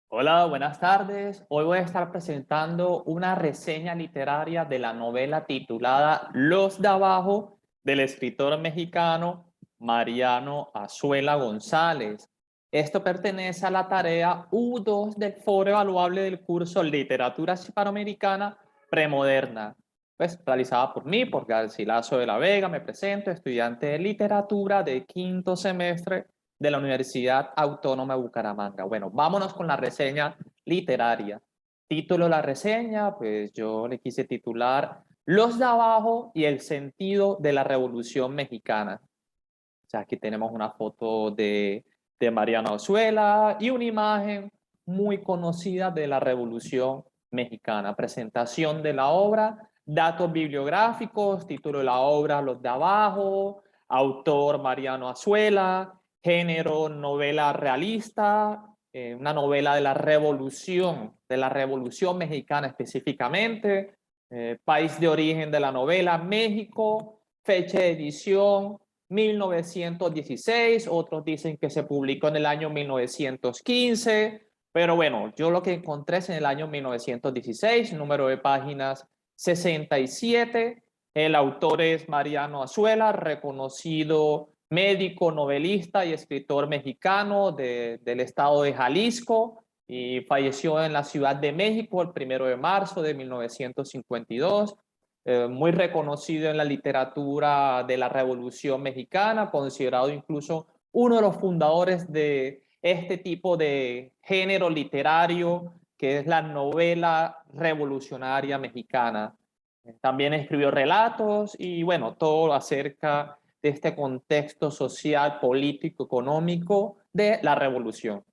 Hola, buenas tardes. Hoy voy a estar presentando una reseña literaria de la novela titulada Los de Abajo del escritor mexicano Mariano Azuela González. Esto pertenece a la tarea U2 del Foro Evaluable del curso Literatura Hispanoamericana Premoderna, pues realizada por mí, por Garcilaso de la Vega. Me presento, estudiante de literatura de quinto semestre de la Universidad Autónoma de Bucaramanga. Bueno, vámonos con la reseña literaria. Título de la reseña, pues yo le quise titular Los de Abajo y el sentido de la Revolución Mexicana. O sea, aquí tenemos una foto de Mariano Azuela y una imagen muy conocida de la Revolución Mexicana. Presentación de la obra, datos bibliográficos, título de la obra Los de Abajo, autor Mariano Azuela, género novela realista, una novela de la Revolución Mexicana específicamente, país de origen de la novela, México, fecha de edición, 1916, otros dicen que se publicó en el año 1915, pero bueno, yo lo que encontré es en el año 1916, número de páginas 67. El autor es Mariano Azuela, reconocido médico, novelista y escritor mexicano del estado de Jalisco, y falleció en la Ciudad de México el 1 de marzo de 1952. Muy reconocido en la literatura de la Revolución Mexicana, considerado incluso uno de los fundadores de este tipo de género literario que es la novela revolucionaria mexicana. También escribió relatos y bueno, todo acerca de este contexto social, político, económico de la revolución.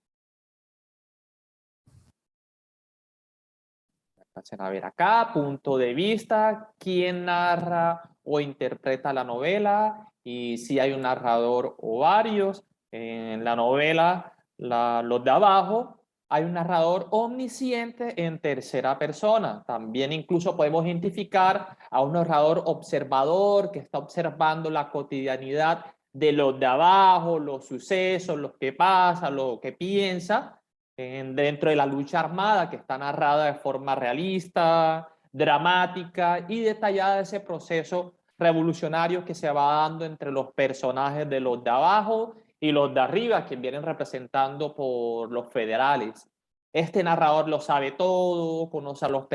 A ver acá, punto de vista, quién narra o interpreta la novela y si hay un narrador o varios. En la novela, Los de Abajo, hay un narrador omnisciente en tercera persona. También incluso podemos identificar a un narrador observador que está observando la cotidianidad de los de abajo, los sucesos, lo que pasa, lo que piensa dentro de la lucha armada, que está narrada de forma realista, dramática y detallada ese proceso revolucionario que se va dando entre los personajes de los de abajo y los de arriba, que vienen representando por los federales. Este narrador lo sabe todo, conoce a los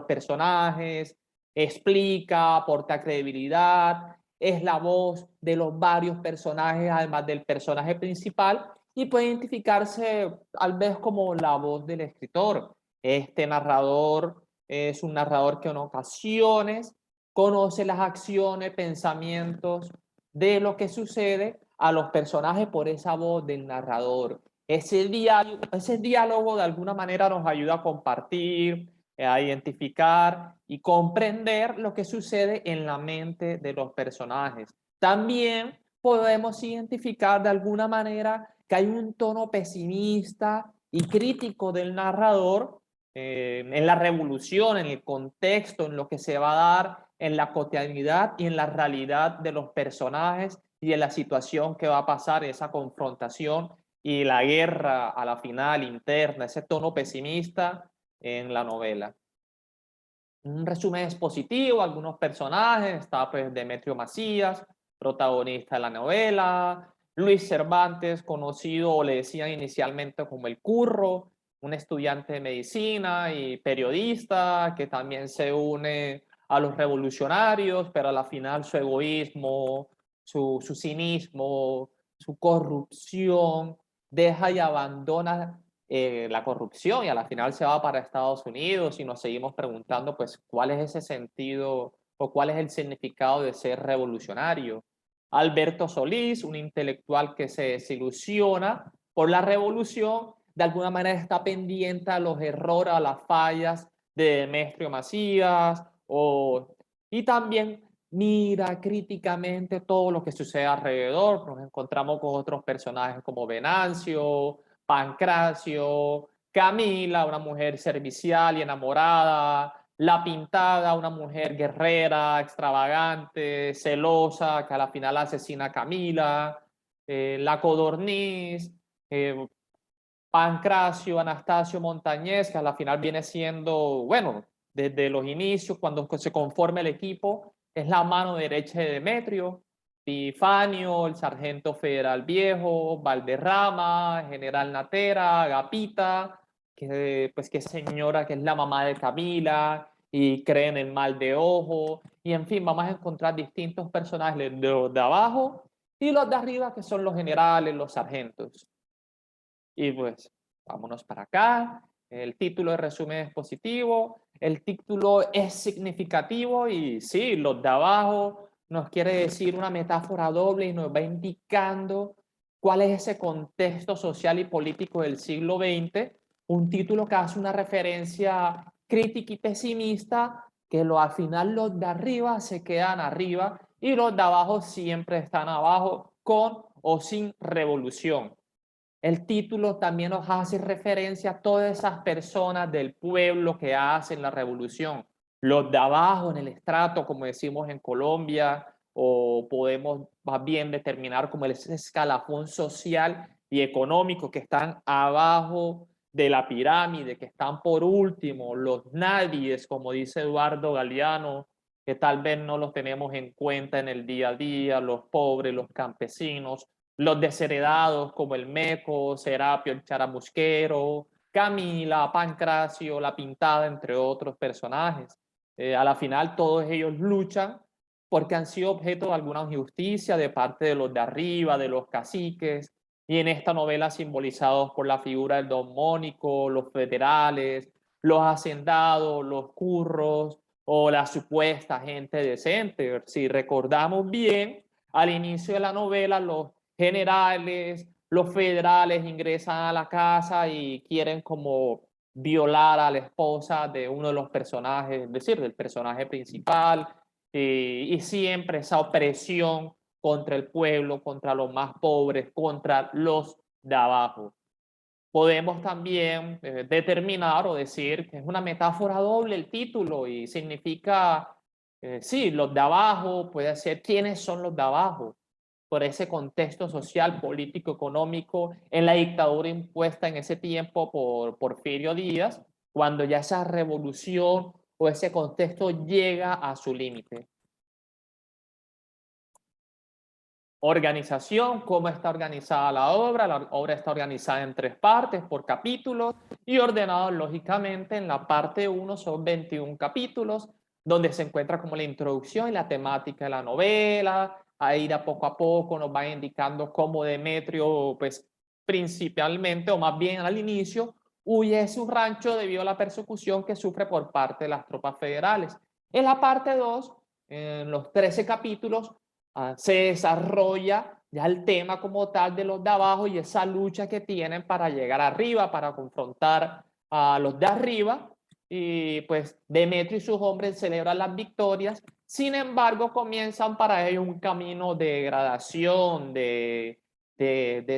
personajes, explica, aporta credibilidad, es la voz de los varios personajes, además del personaje principal, y puede identificarse tal vez como la voz del escritor. Este narrador es un narrador que en ocasiones conoce las acciones, pensamientos de lo que sucede a los personajes por esa voz del narrador. Ese diálogo de alguna manera nos ayuda a compartir, a identificar y comprender lo que sucede en la mente de los personajes. También podemos identificar de alguna manera que hay un tono pesimista y crítico del narrador en la revolución, en el contexto, en lo que se va a dar en la cotidianidad y en la realidad de los personajes y en la situación que va a pasar, esa confrontación y la guerra a la final interna, ese tono pesimista en la novela. Un resumen expositivo, algunos personajes, está pues Demetrio Macías, protagonista de la novela, Luis Cervantes, conocido o le decían inicialmente como el Curro, un estudiante de medicina y periodista que también se une a los revolucionarios, pero a la final su egoísmo, su cinismo, su corrupción, deja y abandona la corrupción y a la final se va para Estados Unidos y nos seguimos preguntando pues cuál es ese sentido o cuál es el significado de ser revolucionario. Alberto Solís, un intelectual que se desilusiona por la revolución, de alguna manera está pendiente a los errores, a las fallas de Demetrio Macías y también mira críticamente todo lo que sucede alrededor. Nos encontramos con otros personajes como Venancio, Pancracio, Camila, una mujer servicial y enamorada, La Pintada, una mujer guerrera, extravagante, celosa, que a la final asesina a Camila, La Codorniz, Pancracio, Anastasio Montañés, que a la final viene siendo, bueno, desde los inicios, cuando se conforma el equipo, es la mano derecha de Demetrio. Epifanio, el sargento federal viejo, Valderrama, general Natera, Agapita, que pues que es señora, que es la mamá de Camila y cree en el mal de ojo. Y en fin, vamos a encontrar distintos personajes de los de abajo y los de arriba, que son los generales, los sargentos. Y pues, vámonos para acá. El título de resumen es positivo, el título es significativo y sí, los de abajo nos quiere decir una metáfora doble y nos va indicando cuál es ese contexto social y político del siglo XX, un título que hace una referencia crítica y pesimista, que al final los de arriba se quedan arriba y los de abajo siempre están abajo, con o sin revolución. El título también nos hace referencia a todas esas personas del pueblo que hacen la revolución, los de abajo en el estrato, como decimos en Colombia, o podemos más bien determinar como el escalafón social y económico que están abajo de la pirámide, que están por último, los nadies, como dice Eduardo Galeano, que tal vez no los tenemos en cuenta en el día a día, los pobres, los campesinos, los desheredados como el Meco, Serapio, el Charamusquero, Camila, Pancracio, La Pintada, entre otros personajes. A la final todos ellos luchan porque han sido objeto de alguna injusticia de parte de los de arriba, de los caciques, y en esta novela simbolizados por la figura del don Mónico, los federales, los hacendados, los curros o la supuesta gente decente. Si recordamos bien, al inicio de la novela, los generales, los federales ingresan a la casa y quieren como violar a la esposa de uno de los personajes, es decir, del personaje principal, y siempre esa opresión contra el pueblo, contra los más pobres, contra los de abajo. Podemos también determinar o decir que es una metáfora doble el título y significa, sí, los de abajo, puede ser quiénes son los de abajo, por ese contexto social, político, económico, en la dictadura impuesta en ese tiempo por Porfirio Díaz, cuando ya esa revolución o ese contexto llega a su límite. Organización, cómo está organizada la obra está organizada en 3 partes por capítulos y ordenado lógicamente en la parte 1 son 21 capítulos, donde se encuentra como la introducción y la temática de la novela, ahí de poco a poco nos va indicando cómo Demetrio, pues principalmente o más bien al inicio, huye de su rancho debido a la persecución que sufre por parte de las tropas federales. En la parte 2, en los 13 capítulos, se desarrolla ya el tema como tal de los de abajo y esa lucha que tienen para llegar arriba, para confrontar a los de arriba. Y pues Demetrio y sus hombres celebran las victorias, sin embargo comienzan para ellos un camino de degradación, sí, de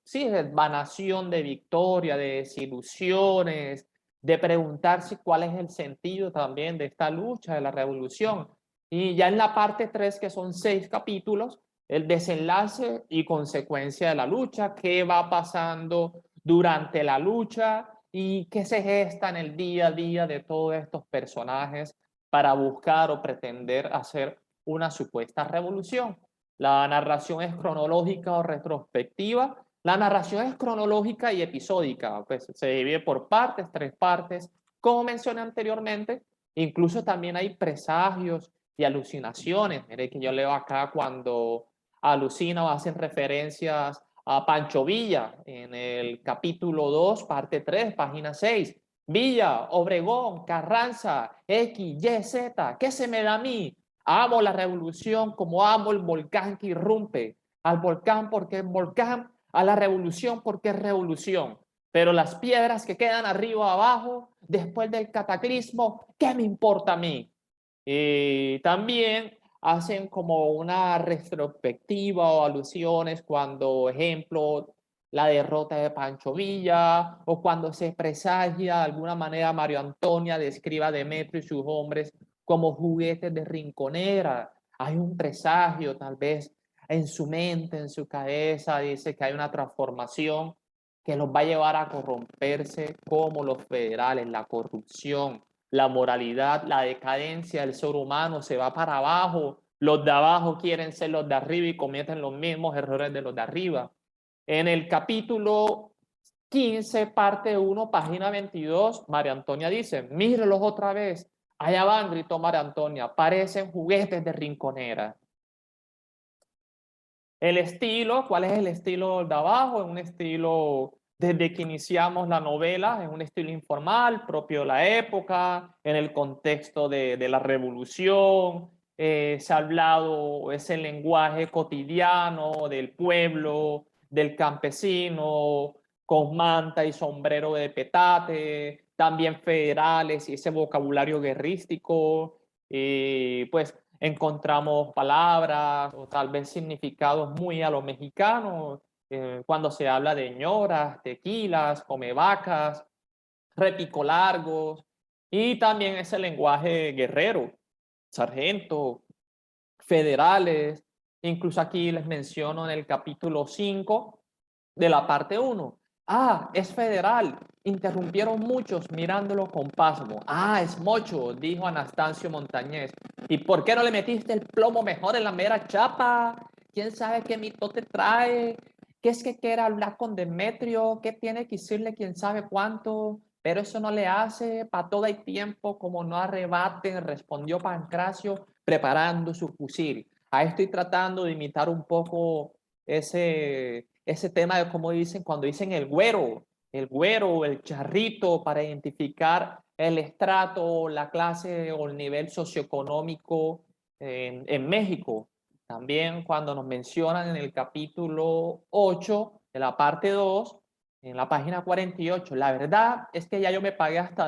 desvanación, de victoria, de desilusiones, de preguntarse cuál es el sentido también de esta lucha, de la revolución. Y ya en la parte 3, que son 6 capítulos, el desenlace y consecuencia de la lucha, qué va pasando durante la lucha y qué se gesta en el día a día de todos estos personajes para buscar o pretender hacer una supuesta revolución. La narración es cronológica o retrospectiva. La narración es cronológica y episódica, pues se divide por partes, 3 partes, como mencioné anteriormente. Incluso también hay presagios y alucinaciones. Mire que yo leo acá cuando alucina o hacen referencias a Pancho Villa en el capítulo 2, parte 3, página 6. Villa, Obregón, Carranza, X, Y, Z, ¿qué se me da a mí? Amo la revolución como amo el volcán que irrumpe. Al volcán porque es volcán, a la revolución porque es revolución. Pero las piedras que quedan arriba o abajo, después del cataclismo, ¿qué me importa a mí? Y también hacen como una retrospectiva o alusiones cuando, ejemplo, la derrota de Pancho Villa o cuando se presagia de alguna manera Mario Antonia describa a Demetrio y sus hombres como juguetes de rinconera. Hay un presagio tal vez en su mente, en su cabeza, dice que hay una transformación que los va a llevar a corromperse como los federales, la corrupción, la moralidad, la decadencia del ser humano se va para abajo. Los de abajo quieren ser los de arriba y cometen los mismos errores de los de arriba. En el capítulo 15, parte 1, página 22, María Antonia dice, mírelos otra vez, allá van, gritó María Antonia, parecen juguetes de rinconera. El estilo, ¿cuál es el estilo de abajo? Es un estilo, desde que iniciamos la novela, es un estilo informal, propio de la época, en el contexto de la revolución, se ha hablado ese lenguaje cotidiano del pueblo, del campesino, con manta y sombrero de petate, también federales y ese vocabulario guerrístico, y pues encontramos palabras o tal vez significados muy a los mexicanos, cuando se habla de ñoras, tequilas, comevacas, repico largos, y también ese lenguaje guerrero, sargento, federales, incluso aquí les menciono en el capítulo 5 de la parte 1. Ah, es federal. Interrumpieron muchos mirándolo con pasmo. Ah, es mocho, dijo Anastasio Montañez. ¿Y por qué no le metiste el plomo mejor en la mera chapa? ¿Quién sabe qué mitote trae? ¿Qué es que quiere hablar con Demetrio? ¿Qué tiene que decirle quién sabe cuánto? Pero eso no le hace, para todo hay tiempo, como no arrebaten, respondió Pancracio, preparando su fusil. Ahí estoy tratando de imitar un poco ese tema de cómo dicen, cuando dicen el güero, el charrito, para identificar el estrato, la clase o el nivel socioeconómico en México. También cuando nos mencionan en el capítulo 8 de la parte 2, en la página 48, la verdad es que ya yo me pagué hasta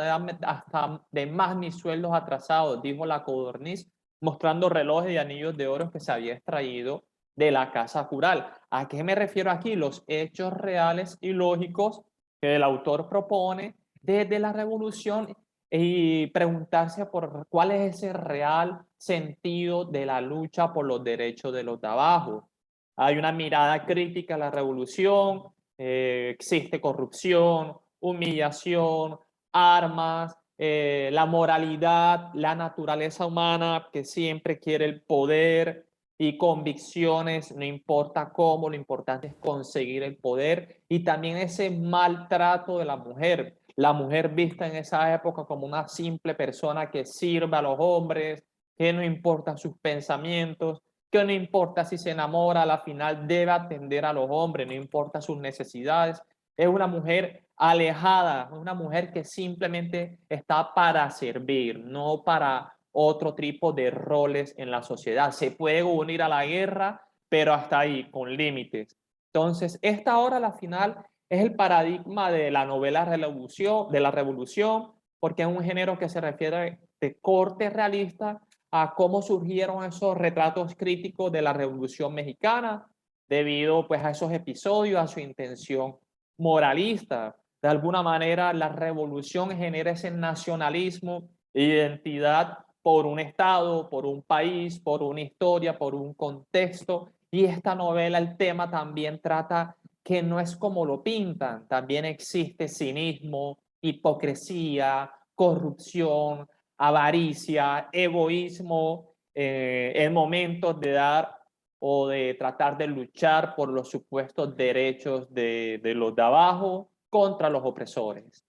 de más mis sueldos atrasados, dijo la codorniz, mostrando relojes y anillos de oro que se había extraído de la casa cural. ¿A qué me refiero aquí? Los hechos reales y lógicos que el autor propone desde la revolución y preguntarse por cuál es ese real sentido de la lucha por los derechos de los de abajo. Hay una mirada crítica a la revolución, existe corrupción, humillación, armas, la moralidad, la naturaleza humana que siempre quiere el poder y convicciones, no importa cómo, lo importante es conseguir el poder y también ese maltrato de la mujer vista en esa época como una simple persona que sirve a los hombres, que no importa sus pensamientos, que no importa si se enamora, a la final debe atender a los hombres, no importa sus necesidades. Es una mujer alejada, una mujer que simplemente está para servir, no para otro tipo de roles en la sociedad. Se puede unir a la guerra, pero hasta ahí, con límites. Entonces, esta hora, la final, es el paradigma de la novela revolución, porque es un género que se refiere de corte realista a cómo surgieron esos retratos críticos de la Revolución Mexicana, debido pues a esos episodios, a su intención moralista. De alguna manera, la revolución genera ese nacionalismo, identidad por un Estado, por un país, por una historia, por un contexto. Y esta novela, el tema también trata que no es como lo pintan, también existe cinismo, hipocresía, corrupción, avaricia, egoísmo en momentos de dar o de tratar de luchar por los supuestos derechos de los de abajo contra los opresores.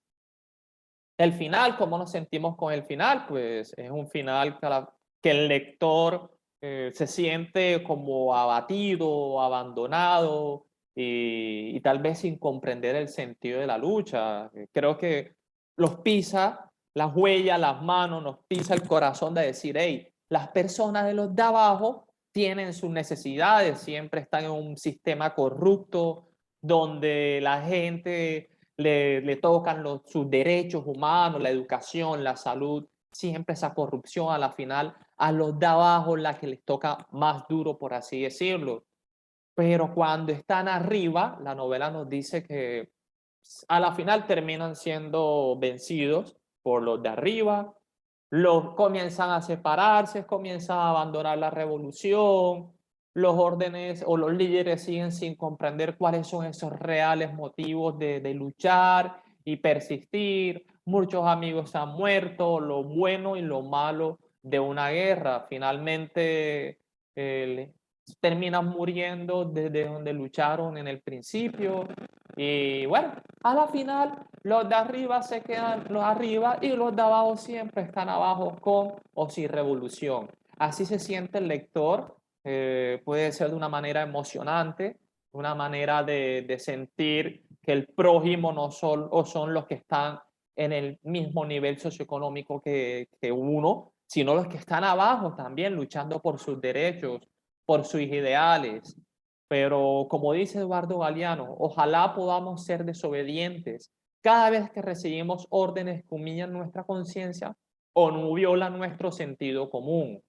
El final, ¿cómo nos sentimos con el final? Pues es un final que el lector se siente como abatido, abandonado y tal vez sin comprender el sentido de la lucha. Creo que los pisa, las huellas, las manos, nos pisa el corazón de decir, hey, las personas de los de abajo tienen sus necesidades, siempre están en un sistema corrupto donde la gente le tocan sus derechos humanos, la educación, la salud, siempre esa corrupción a la final, a los de abajo la que les toca más duro, por así decirlo. Pero cuando están arriba, la novela nos dice que a la final terminan siendo vencidos por los de arriba, los comienzan a separarse, comienzan a abandonar la revolución, los órdenes o los líderes siguen sin comprender cuáles son esos reales motivos de luchar y persistir. Muchos amigos han muerto, lo bueno y lo malo de una guerra. Finalmente terminan muriendo desde donde lucharon en el principio. Y bueno, a la final los de arriba se quedan los arriba y los de abajo siempre están abajo con o sin revolución. Así se siente el lector, puede ser de una manera emocionante, una manera de sentir que el prójimo no son, o son los que están en el mismo nivel socioeconómico que uno, sino los que están abajo también luchando por sus derechos, por sus ideales. Pero como dice Eduardo Galeano, ojalá podamos ser desobedientes cada vez que recibimos órdenes que humillan nuestra conciencia o no violan nuestro sentido común.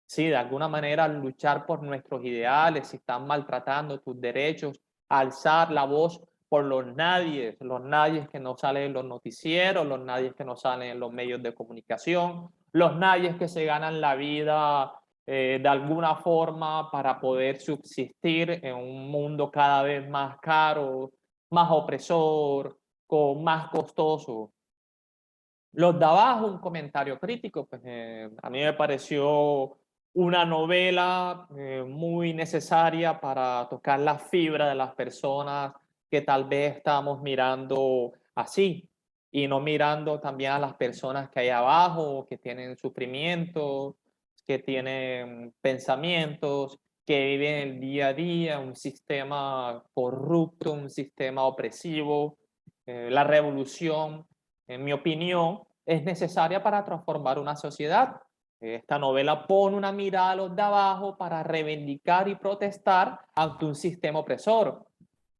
Sí, de alguna manera luchar por nuestros ideales, si están maltratando tus derechos, alzar la voz por los nadies que no salen en los noticieros, los nadies que no salen en los medios de comunicación, los nadies que se ganan la vida de alguna forma para poder subsistir en un mundo cada vez más caro, más opresor, más costoso. Los de abajo, un comentario crítico, pues a mí me pareció una novela muy necesaria para tocar la fibra de las personas que tal vez estamos mirando así y no mirando también a las personas que hay abajo, que tienen sufrimiento, que tienen pensamientos, que viven el día a día, un sistema corrupto, un sistema opresivo. La revolución, en mi opinión, es necesaria para transformar una sociedad. Esta novela pone una mirada a los de abajo para reivindicar y protestar ante un sistema opresor.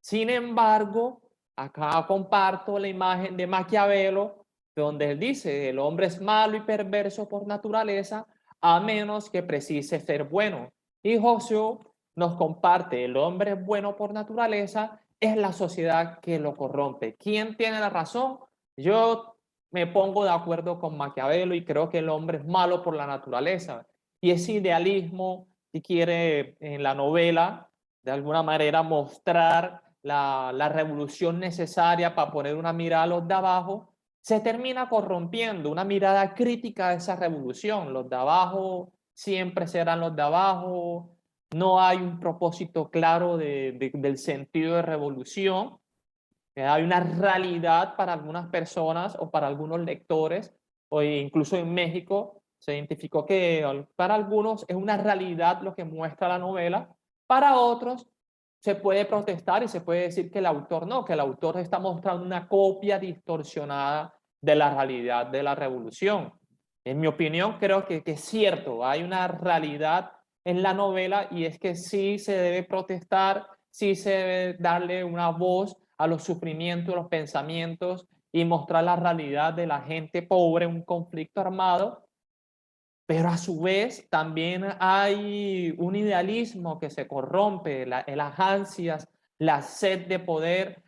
Sin embargo, acá comparto la imagen de Maquiavelo, donde él dice, el hombre es malo y perverso por naturaleza, a menos que precise ser bueno. Y Josué nos comparte, el hombre es bueno por naturaleza, es la sociedad que lo corrompe. ¿Quién tiene la razón? Yo me pongo de acuerdo con Maquiavelo y creo que el hombre es malo por la naturaleza. Y ese idealismo, si quiere, en la novela, de alguna manera mostrar la revolución necesaria para poner una mirada a los de abajo, se termina corrompiendo una mirada crítica a esa revolución. Los de abajo siempre serán los de abajo, no hay un propósito claro del sentido de revolución. Hay una realidad para algunas personas o para algunos lectores, o incluso en México se identificó que para algunos es una realidad lo que muestra la novela, para otros se puede protestar y se puede decir que el autor no, que el autor está mostrando una copia distorsionada de la realidad de la revolución. En mi opinión, creo que es cierto, hay una realidad en la novela y es que sí se debe protestar, sí se debe darle una voz a los sufrimientos, los pensamientos y mostrar la realidad de la gente pobre en un conflicto armado, pero a su vez también hay un idealismo que se corrompe, las ansias, la sed de poder,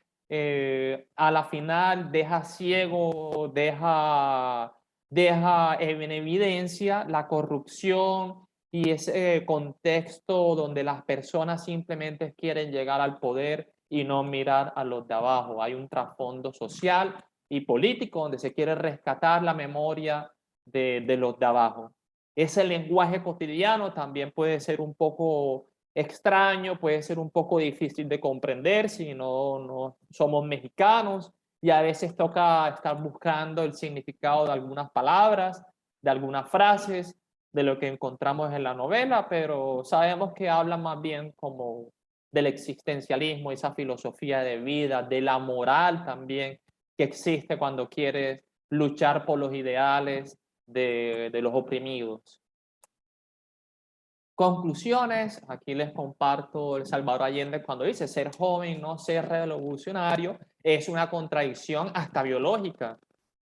a la final deja ciego, deja en evidencia la corrupción y ese contexto donde las personas simplemente quieren llegar al poder y no mirar a los de abajo. Hay un trasfondo social y político donde se quiere rescatar la memoria de los de abajo. Ese lenguaje cotidiano también puede ser un poco extraño, puede ser un poco difícil de comprender si no somos mexicanos y a veces toca estar buscando el significado de algunas palabras, de algunas frases, de lo que encontramos en la novela, pero sabemos que habla más bien como del existencialismo, esa filosofía de vida, de la moral también que existe cuando quieres luchar por los ideales de los oprimidos. Conclusiones, aquí les comparto el Salvador Allende cuando dice ser joven, no ser revolucionario, es una contradicción hasta biológica.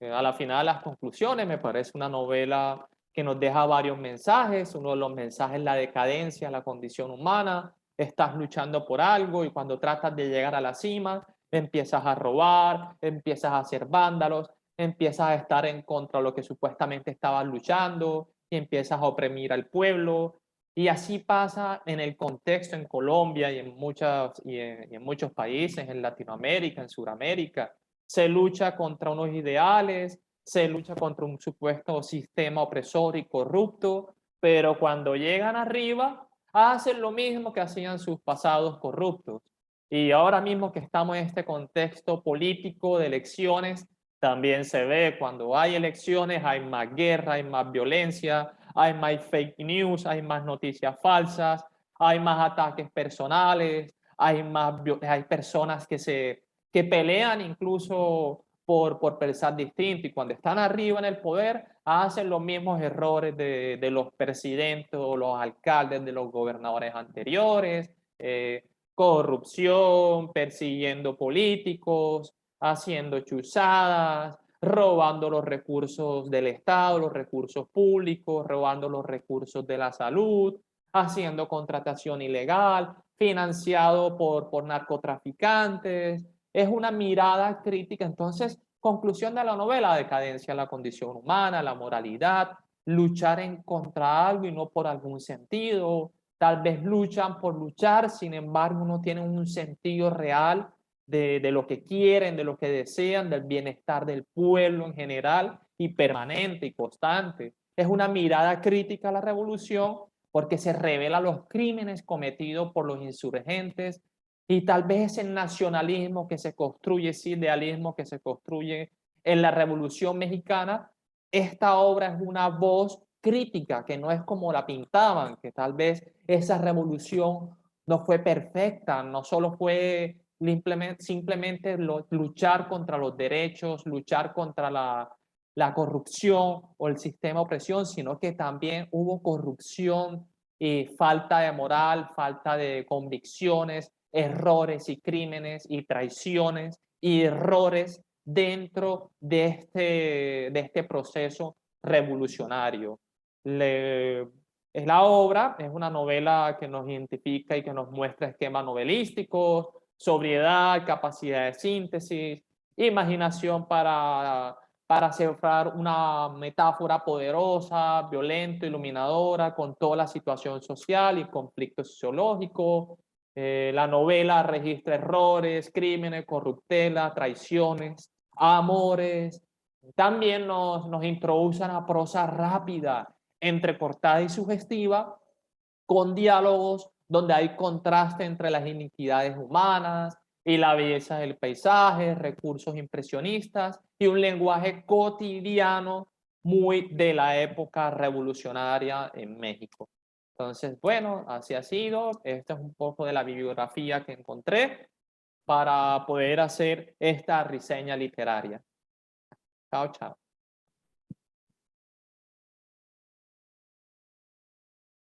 A la final las conclusiones me parece una novela que nos deja varios mensajes, uno de los mensajes es la decadencia, la condición humana, estás luchando por algo y cuando tratas de llegar a la cima, empiezas a robar, empiezas a ser vándalos, empiezas a estar en contra de lo que supuestamente estabas luchando y empiezas a oprimir al pueblo Y así pasa en el contexto en Colombia y en muchos países, en Latinoamérica, en Sudamérica. Se lucha contra unos ideales, se lucha contra un supuesto sistema opresor y corrupto, pero cuando llegan arriba, hacen lo mismo que hacían sus pasados corruptos. Y ahora mismo que estamos en este contexto político de elecciones, también se ve cuando hay elecciones, hay más guerra, hay más violencia, hay más fake news, hay más noticias falsas, hay más ataques personales, hay personas que pelean incluso por pensar distinto y cuando están arriba en el poder hacen los mismos errores de los presidentes o los alcaldes de los gobernadores anteriores, corrupción, persiguiendo políticos, haciendo chuzadas, robando los recursos del Estado, los recursos públicos, robando los recursos de la salud, haciendo contratación ilegal, financiado por narcotraficantes. Es una mirada crítica. Entonces, conclusión de la novela, decadencia de la condición humana, la moralidad, luchar en contra algo y no por algún sentido. Tal vez luchan por luchar, sin embargo, no tienen un sentido real de lo que quieren, de lo que desean, del bienestar del pueblo en general y permanente y constante. Es una mirada crítica a la revolución porque se revela los crímenes cometidos por los insurgentes y tal vez ese nacionalismo que se construye, ese idealismo que se construye en la Revolución Mexicana. Esta obra es una voz crítica que no es como la pintaban, que tal vez esa revolución no fue perfecta, no solo fue simplemente luchar contra los derechos, luchar contra la corrupción o el sistema de opresión, sino que también hubo corrupción y falta de moral, falta de convicciones, errores y crímenes y traiciones y errores dentro de este proceso revolucionario. Es la obra, es una novela que nos identifica y que nos muestra esquemas novelísticos, sobriedad, capacidad de síntesis, imaginación para cifrar una metáfora poderosa, violenta, iluminadora, con toda la situación social y conflicto sociológico. La novela registra errores, crímenes, corruptela, traiciones, amores. También nos introduce a prosa rápida, entrecortada y sugestiva, con diálogos donde hay contraste entre las iniquidades humanas y la belleza del paisaje, recursos impresionistas y un lenguaje cotidiano muy de la época revolucionaria en México. Entonces, bueno, así ha sido. Esto es un poco de la bibliografía que encontré para poder hacer esta reseña literaria. Chao, chao.